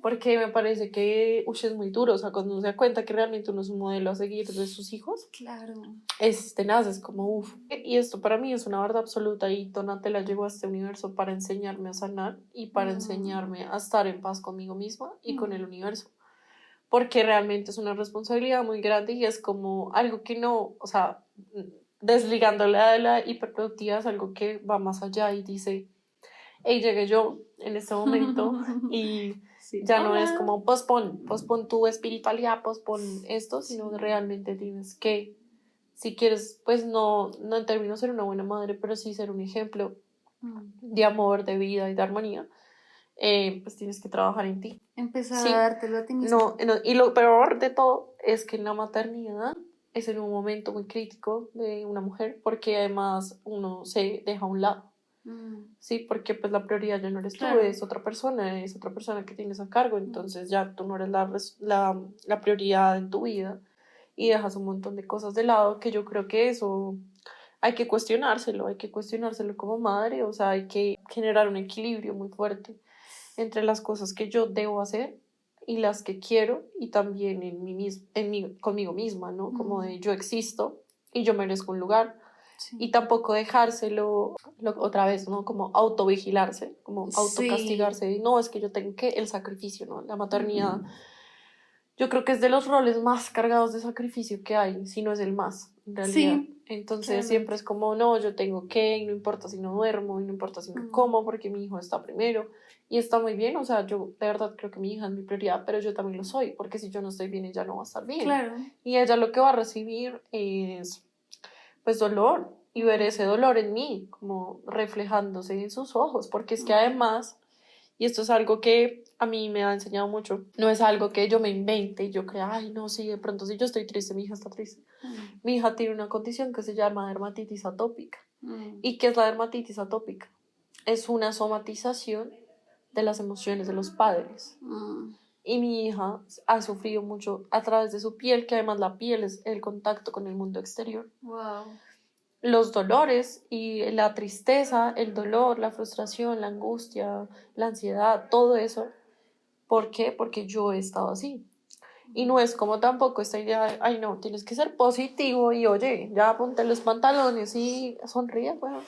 porque me parece que es muy duro, o sea, cuando uno se da cuenta que realmente uno es un modelo a seguir de sus hijos, Claro. es tenaz, es como uff. Y esto para mí es una verdad absoluta y Donatella llegó a este universo para enseñarme a sanar y para enseñarme a estar en paz conmigo misma y con el universo, porque realmente es una responsabilidad muy grande y es como algo que no, o sea, desligándola de la hiperproductividad es algo que va más allá y dice, hey, llegué yo en este momento y Sí. ya no es como pospon tu espiritualidad, pospon esto, sino que realmente tienes que, si quieres, pues no en términos de ser una buena madre, pero sí ser un ejemplo de amor, de vida y de armonía, pues tienes que trabajar en ti. Empezar Sí. a dártelo a ti mismo. No, y lo peor de todo es que en la maternidad es en un momento muy crítico de una mujer porque además uno se deja a un lado. Sí, porque pues la prioridad ya no eres tú, Claro. es otra persona que tienes a cargo, entonces ya tú no eres la prioridad en tu vida y dejas un montón de cosas de lado que yo creo que eso hay que cuestionárselo como madre, o sea, hay que generar un equilibrio muy fuerte entre las cosas que yo debo hacer y las que quiero, y también conmigo misma, ¿no? Como de yo existo y yo merezco un lugar. Sí. Y tampoco dejárselo otra vez, ¿no? Como autovigilarse, como autocastigarse. Sí. No, es que yo tengo que el sacrificio, ¿no? La maternidad, yo creo que es de los roles más cargados de sacrificio que hay, si no es el más, en realidad. Sí, entonces claramente. Siempre es como, no, yo tengo que, y no importa si no duermo, y no importa si no como, porque mi hijo está primero. Y está muy bien, o sea, yo de verdad creo que mi hija es mi prioridad, pero yo también lo soy, porque si yo no estoy bien, ella no va a estar bien. Claro. Y ella lo que va a recibir es, pues, dolor, y ver ese dolor en mí, como reflejándose en sus ojos, porque es que además, y esto es algo que a mí me ha enseñado mucho, no es algo que yo me invente y yo crea, ay, no, sí, de pronto si yo estoy triste, mi hija está triste. Mi hija tiene una condición que se llama dermatitis atópica. ¿Y qué es la dermatitis atópica? Es una somatización de las emociones de los padres. Y mi hija ha sufrido mucho a través de su piel, que además la piel es el contacto con el mundo exterior. Wow. Los dolores y la tristeza, el dolor, la frustración, la angustia, la ansiedad, todo eso. ¿Por qué? Porque yo he estado así. Y no es como tampoco esta idea de, ay no, tienes que ser positivo y oye, ya ponte los pantalones y sonríe, bueno,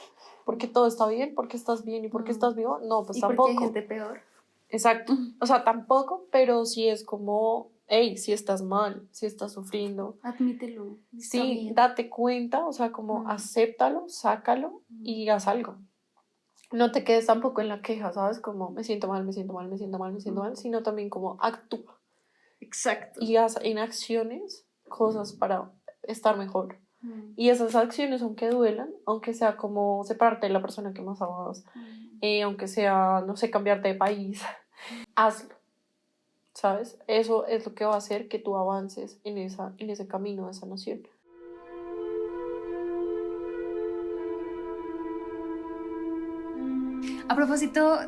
porque todo está bien, porque estás bien y porque estás vivo. No, pues ¿y tampoco. ¿Y porque hay gente peor? Exacto. O sea, tampoco, pero sí es como, hey, si estás mal, si estás sufriendo. Admítelo. Sí, date cuenta, o sea, como acéptalo, sácalo y haz algo. No te quedes tampoco en la queja, ¿sabes? Como me siento mal, me siento mal, me siento mal, me siento mal, sino también como actúa. Exacto. Y haz en acciones cosas para estar mejor. Y esas acciones, aunque duelan, aunque sea como separarte de la persona que más amas, aunque sea, no sé, cambiarte de país, hazlo, ¿sabes? Eso es lo que va a hacer que tú avances en ese camino de sanación. A propósito,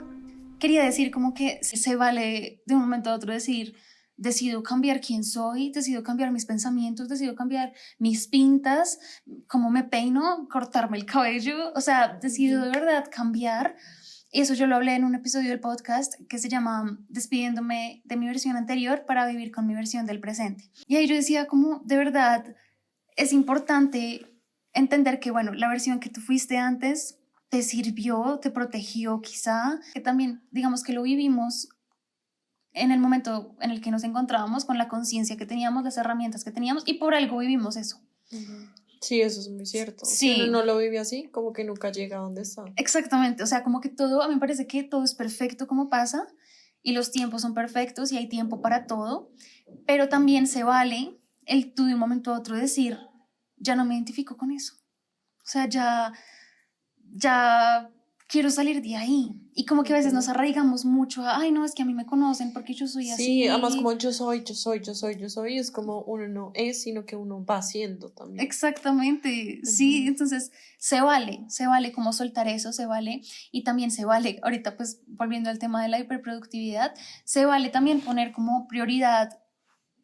quería decir como que se vale de un momento a otro decir, decido cambiar quién soy, decido cambiar mis pensamientos, decido cambiar mis pintas, cómo me peino, cortarme el cabello, o sea, decido de verdad cambiar. Y eso yo lo hablé en un episodio del podcast que se llama Despidiéndome de mi versión anterior para vivir con mi versión del presente. Y ahí yo decía como, de verdad, es importante entender que, bueno, la versión que tú fuiste antes te sirvió, te protegió quizá, que también digamos que lo vivimos en el momento en el que nos encontrábamos, con la conciencia que teníamos, las herramientas que teníamos, y por algo vivimos eso. Sí, eso es muy cierto. Sí. Si uno no lo vive así, como que nunca llega a donde está. Exactamente, o sea, como que todo, a mí me parece que todo es perfecto como pasa, y los tiempos son perfectos y hay tiempo para todo, pero también se vale el tú de un momento a otro decir, ya no me identifico con eso. O sea, ya quiero salir de ahí. Y como que a veces nos arraigamos mucho a, ay, no, es que a mí me conocen porque yo soy así. Sí, además como yo soy, es como uno no es, sino que uno va siendo también. Exactamente, sí, entonces se vale como soltar eso, se vale, y también se vale, ahorita pues volviendo al tema de la hiperproductividad, se vale también poner como prioridad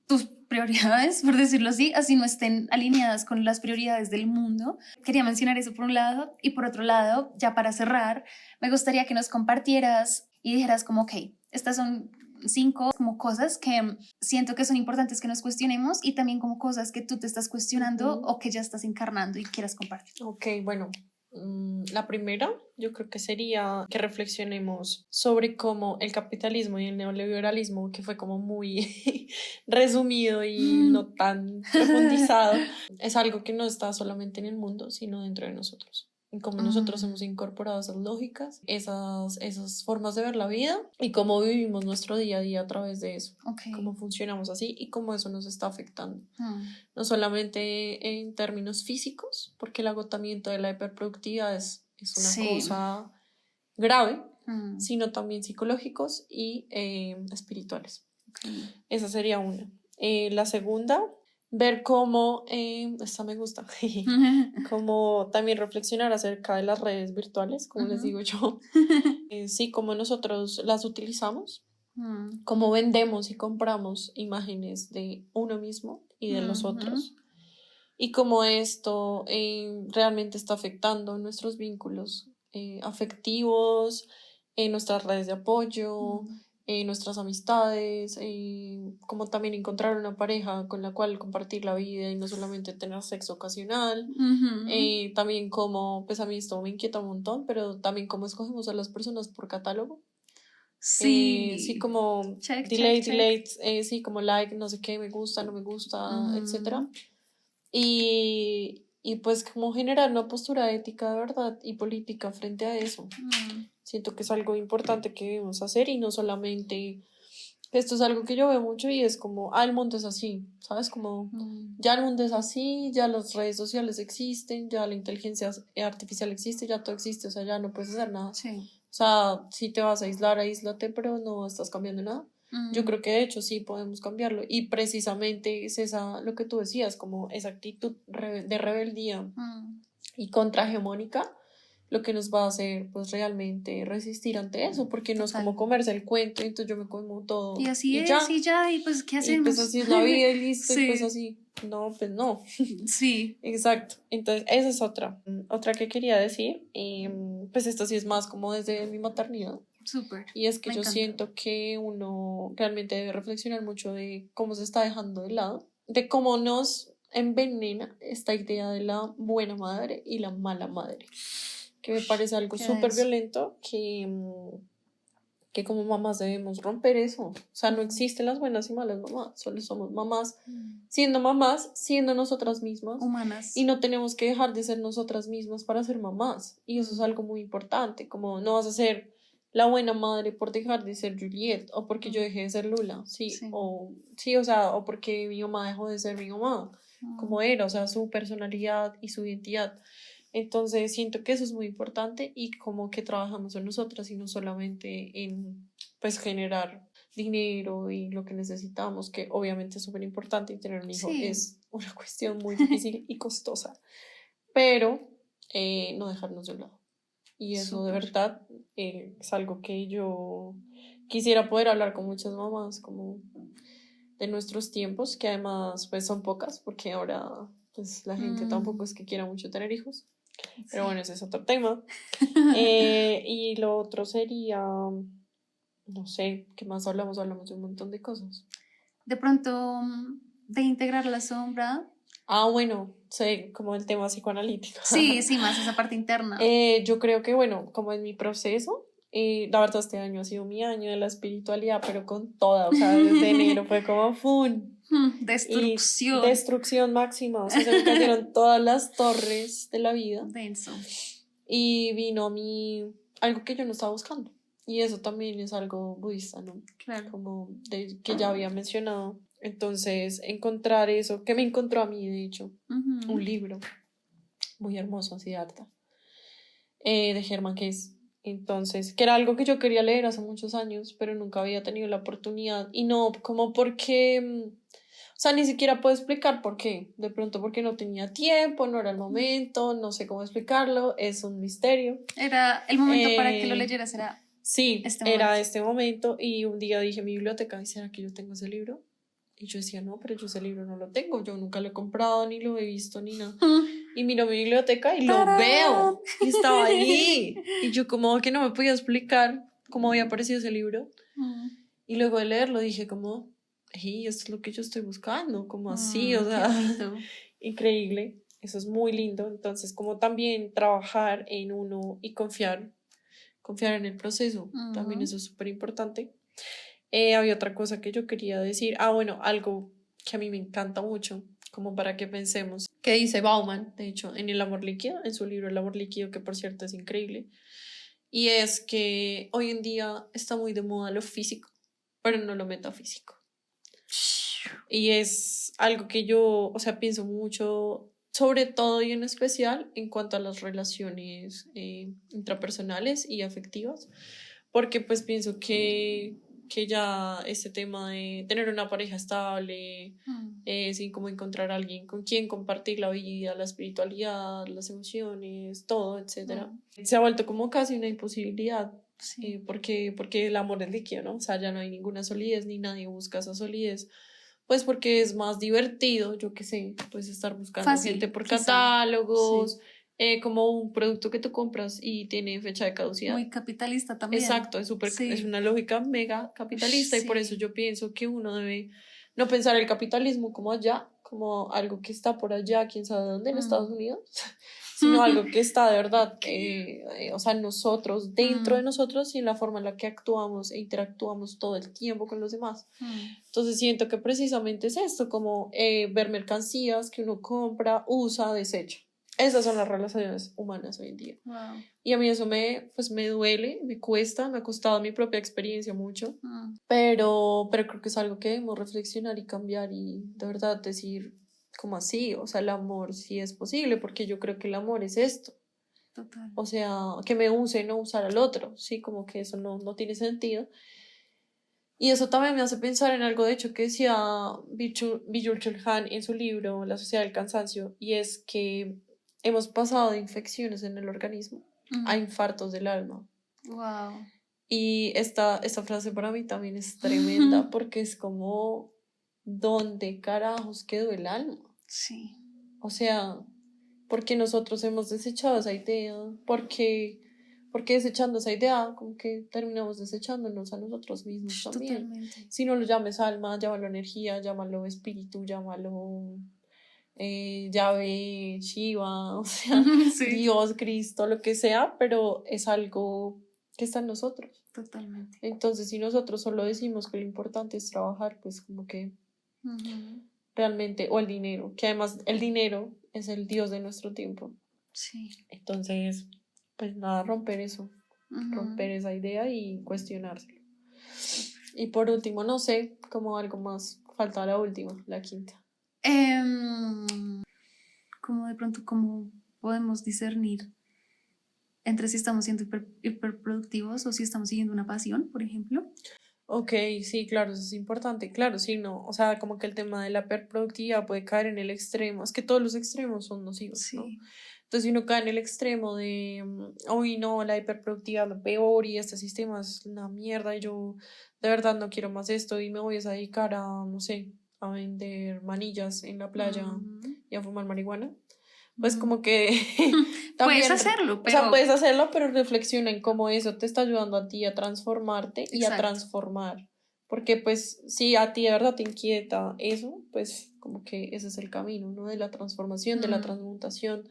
tus prioridades, por decirlo así no estén alineadas con las prioridades del mundo. Quería mencionar eso por un lado, y por otro lado, ya para cerrar, me gustaría que nos compartieras y dijeras como, ok, estas son 5 como cosas que siento que son importantes que nos cuestionemos, y también como cosas que tú te estás cuestionando o que ya estás encarnando y quieras compartir. Ok, bueno, la primera yo creo que sería que reflexionemos sobre cómo el capitalismo y el neoliberalismo, que fue como muy resumido y no tan profundizado, es algo que no está solamente en el mundo, sino dentro de nosotros. Y cómo nosotros hemos incorporado esas lógicas, esas formas de ver la vida, y cómo vivimos nuestro día a día a través de eso, cómo funcionamos así y cómo eso nos está afectando. No solamente en términos físicos, porque el agotamiento de la hiperproductividad es una cosa grave, sino también psicológicos y espirituales. Esa sería una. La segunda, ver cómo, esta me gusta, como también reflexionar acerca de las redes virtuales, como les digo yo, sí, cómo nosotros las utilizamos, cómo vendemos y compramos imágenes de uno mismo y de los otros, y cómo esto realmente está afectando nuestros vínculos afectivos, nuestras redes de apoyo, nuestras amistades, como también encontrar una pareja con la cual compartir la vida y no solamente tener sexo ocasional. También como, pues a mí esto me inquieta un montón, pero también cómo escogemos a las personas por catálogo. Sí, como delete, sí, como like, no sé qué, me gusta, no me gusta, etcétera. Y pues como generar una postura ética de verdad y política frente a eso. Siento que es algo importante que debemos hacer y no solamente, esto es algo que yo veo mucho y es como, el mundo es así, ¿sabes? Como, ya el mundo es así, ya las redes sociales existen, ya la inteligencia artificial existe, ya todo existe, o sea, ya no puedes hacer nada. Sí. O sea, si te vas a aislar, aíslate, pero no estás cambiando nada. Yo creo que de hecho sí podemos cambiarlo y precisamente es esa, lo que tú decías, como esa actitud de rebeldía y contrahegemónica lo que nos va a hacer pues realmente resistir ante eso, porque no es como comerse el cuento y entonces yo me como todo y así es, ya, y pues ¿qué hacemos? Y pues así es la vida y listo, sí. Y pues así, no, pues no. Sí. Exacto, entonces esa es otra que quería decir, pues esto sí es más como desde mi maternidad. Súper. Y es que yo siento que uno realmente debe reflexionar mucho de cómo se está dejando de lado, de cómo nos envenena esta idea de la buena madre y la mala madre, que me parece algo súper violento, que como mamás debemos romper eso. O sea, no existen las buenas y malas mamás, solo somos mamás, siendo nosotras mismas. Humanas. Y no tenemos que dejar de ser nosotras mismas para ser mamás. Y eso es algo muy importante, como no vas a ser la buena madre por dejar de ser Juliet, o porque yo dejé de ser Lula, o porque mi mamá dejó de ser mi mamá, como era, o sea, su personalidad y su identidad. Entonces siento que eso es muy importante y como que trabajamos en nosotras y no solamente en pues generar dinero y lo que necesitamos, que obviamente es súper importante, y tener un hijo es una cuestión muy difícil y costosa, pero no dejarnos de un lado. Y eso de verdad es algo que yo quisiera poder hablar con muchas mamás como de nuestros tiempos, que además pues son pocas, porque ahora pues la gente tampoco es que quiera mucho tener hijos. Pero bueno, ese es otro tema. Y lo otro sería, no sé, ¿qué más hablamos? Hablamos de un montón de cosas. De pronto, de integrar la sombra. Bueno, sé, como el tema psicoanalítico. Sí, más esa parte interna. Yo creo que, bueno, como en mi proceso, la verdad este año ha sido mi año de la espiritualidad, pero con toda, o sea, desde enero fue como ¡fun! Destrucción. Y destrucción máxima, o sea, se me cayeron todas las torres de la vida. Denso. Y vino a mí algo que yo no estaba buscando. Y eso también es algo budista, ¿no? Claro. Como que ya había mencionado. Entonces, encontrar eso, que me encontró a mí, de hecho, un libro muy hermoso, Siddhartha, de Hermann Hesse. Entonces, que era algo que yo quería leer hace muchos años, pero nunca había tenido la oportunidad. Y no, como porque, o sea, ni siquiera puedo explicar por qué. De pronto porque no tenía tiempo, no era el momento, no sé cómo explicarlo, es un misterio. Era el momento para que lo leyeras, era este momento. Y un día dije en mi biblioteca, ¿será que yo tengo ese libro? Y yo decía, no, pero yo ese libro no lo tengo, yo nunca lo he comprado, ni lo he visto, ni nada. Y miro mi biblioteca y lo veo, y estaba ahí. Y yo como que no me podía explicar cómo había aparecido ese libro. Y luego de leerlo dije como, hey, esto es lo que yo estoy buscando, como así, o sea, increíble. Eso es muy lindo. Entonces, como también trabajar en uno y confiar en el proceso, también eso es súper importante. Había otra cosa que yo quería decir. Bueno, algo que a mí me encanta mucho, como para que pensemos, que dice Bauman, de hecho, en El amor líquido, en su libro El amor líquido, que por cierto es increíble, y es que hoy en día está muy de moda lo físico, pero no lo metafísico. Y es algo que yo, o sea, pienso mucho, sobre todo y en especial en cuanto a las relaciones intrapersonales y afectivas, porque pues pienso que ya este tema de tener una pareja estable, sin como encontrar a alguien con quien compartir la vida, la espiritualidad, las emociones, todo, etcétera, se ha vuelto como casi una imposibilidad. Porque el amor es líquido, ¿no? O sea, ya no hay ninguna solidez, ni nadie busca esa solidez, pues porque es más divertido, yo qué sé, pues estar buscando gente por catálogos, como un producto que tú compras y tiene fecha de caducidad. Muy capitalista también. Exacto, es una lógica mega capitalista y por eso yo pienso que uno debe no pensar el capitalismo como allá, como algo que está por allá, quién sabe dónde, en Estados Unidos, sino algo que está de verdad, o sea, nosotros, dentro de nosotros y en la forma en la que actuamos e interactuamos todo el tiempo con los demás. Entonces siento que precisamente es esto, como ver mercancías que uno compra, usa, desecha. Esas son las relaciones humanas hoy en día. Wow. Y a mí eso me duele, me cuesta, me ha costado mi propia experiencia mucho, pero creo que es algo que debemos reflexionar y cambiar y de verdad decir como así, o sea, el amor sí es posible, porque yo creo que el amor es esto. Total. O sea, que me use, no usar al otro, sí, como que eso no tiene sentido. Y eso también me hace pensar en algo, de hecho, que decía Byung-Chul Han en su libro La sociedad del cansancio, y es que hemos pasado de infecciones en el organismo a infartos del alma. Wow. Y esta frase para mí también es tremenda porque es como, ¿dónde carajos quedó el alma? Sí. O sea, porque nosotros hemos desechado esa idea, porque desechando esa idea, como que terminamos desechándonos a nosotros mismos también. Totalmente. Si no lo llames alma, llámalo energía, llámalo espíritu, llámalo llave, Shiva, o sea, sí. Dios, Cristo, lo que sea, pero es algo que está en nosotros. Totalmente. Entonces, si nosotros solo decimos que lo importante es trabajar, pues como que realmente, o el dinero, que además el dinero es el Dios de nuestro tiempo. Sí. Entonces, pues nada, romper eso, romper esa idea y cuestionárselo. Y por último, no sé, como algo más, falta la última, la quinta. Como de pronto, ¿cómo podemos discernir entre si estamos siendo hiperproductivos o si estamos siguiendo una pasión, por ejemplo? Ok, sí, claro, eso es importante. Claro, sí, no. O sea, como que el tema de la hiperproductividad puede caer en el extremo. Es que todos los extremos son nocivos, sí. ¿No? Entonces, si uno cae en el extremo de, uy, no, la hiperproductividad es lo peor y este sistema es una mierda y yo de verdad no quiero más esto y me voy a dedicar a, no sé, a vender manillas en la playa y a fumar marihuana, pues como que también, puedes hacerlo, pero... O sea, puedes hacerlo, pero reflexiona en cómo eso te está ayudando a ti a transformarte. Exacto. Y a transformar. Porque pues si a ti de verdad te inquieta eso, pues como que ese es el camino, ¿no? De la transformación, de la transmutación,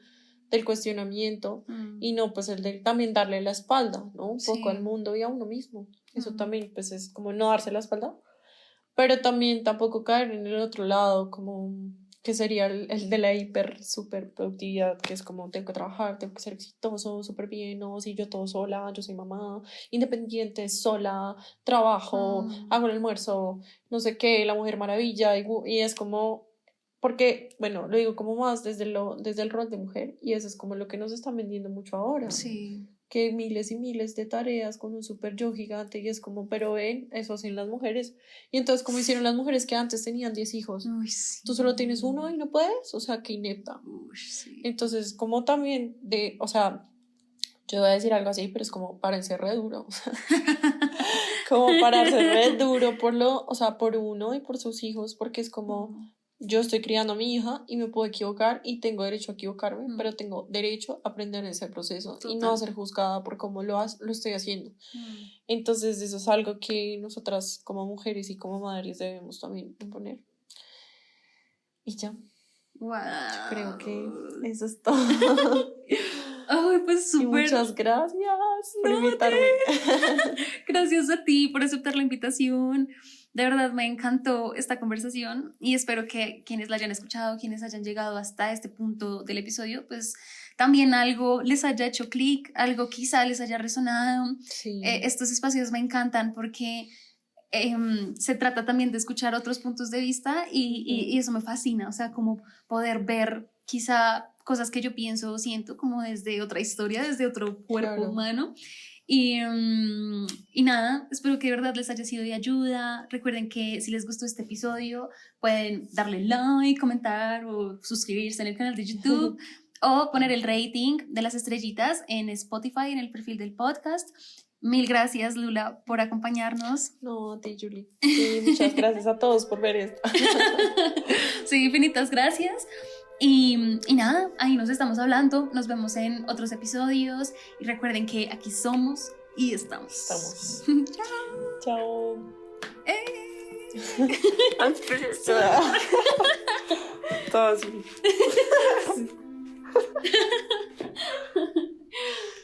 del cuestionamiento y no pues el de también darle la espalda, ¿no? Un poco al mundo y a uno mismo. Eso también pues es como no darse la espalda, pero también tampoco caer en el otro lado como que sería el de la hiper super productividad, que es como tengo que trabajar, tengo que ser exitoso, súper bien, no, si yo todo sola, yo soy mamá, independiente, sola, trabajo, hago el almuerzo, no sé qué, la Mujer Maravilla, y es como, porque, bueno, lo digo como más desde el rol de mujer, y eso es como lo que nos están vendiendo mucho ahora. Sí. Que miles y miles de tareas con un super yo gigante y es como, pero ven, eso hacen las mujeres. Y entonces, como hicieron las mujeres que antes tenían 10 hijos, uy, sí. Tú solo tienes uno y no puedes, o sea, qué inepta. Uy, sí. Entonces, como también o sea, yo voy a decir algo así, pero es como párense re duro, como pararse re duro por uno y por sus hijos, porque es como... Yo estoy criando a mi hija y me puedo equivocar y tengo derecho a equivocarme, pero tengo derecho a aprender ese proceso. Total. Y no a ser juzgada por cómo lo estoy haciendo. Entonces eso es algo que nosotras como mujeres y como madres debemos también imponer. Y ya. Wow. Yo creo que eso es todo. Ay, pues súper. Muchas gracias por invitarme. Gracias a ti por aceptar la invitación. De verdad me encantó esta conversación y espero que quienes la hayan escuchado, quienes hayan llegado hasta este punto del episodio, pues también algo les haya hecho clic, algo quizá les haya resonado. Sí. Estos espacios me encantan porque se trata también de escuchar otros puntos de vista y eso me fascina, o sea, como poder ver quizá cosas que yo pienso o siento como desde otra historia, desde otro cuerpo humano. Y nada, espero que de verdad les haya sido de ayuda. Recuerden que si les gustó este episodio pueden darle like, comentar o suscribirse en el canal de YouTube o poner el rating de las estrellitas en Spotify, en el perfil del podcast. Mil gracias, Lula, por acompañarnos. No, a ti, Julie. Sí, muchas gracias a todos por ver esto. Sí, infinitas gracias. Y nada, ahí nos estamos hablando, nos vemos en otros episodios y recuerden que aquí somos y estamos. Estamos. Chao. Chao. Eh. Todo así.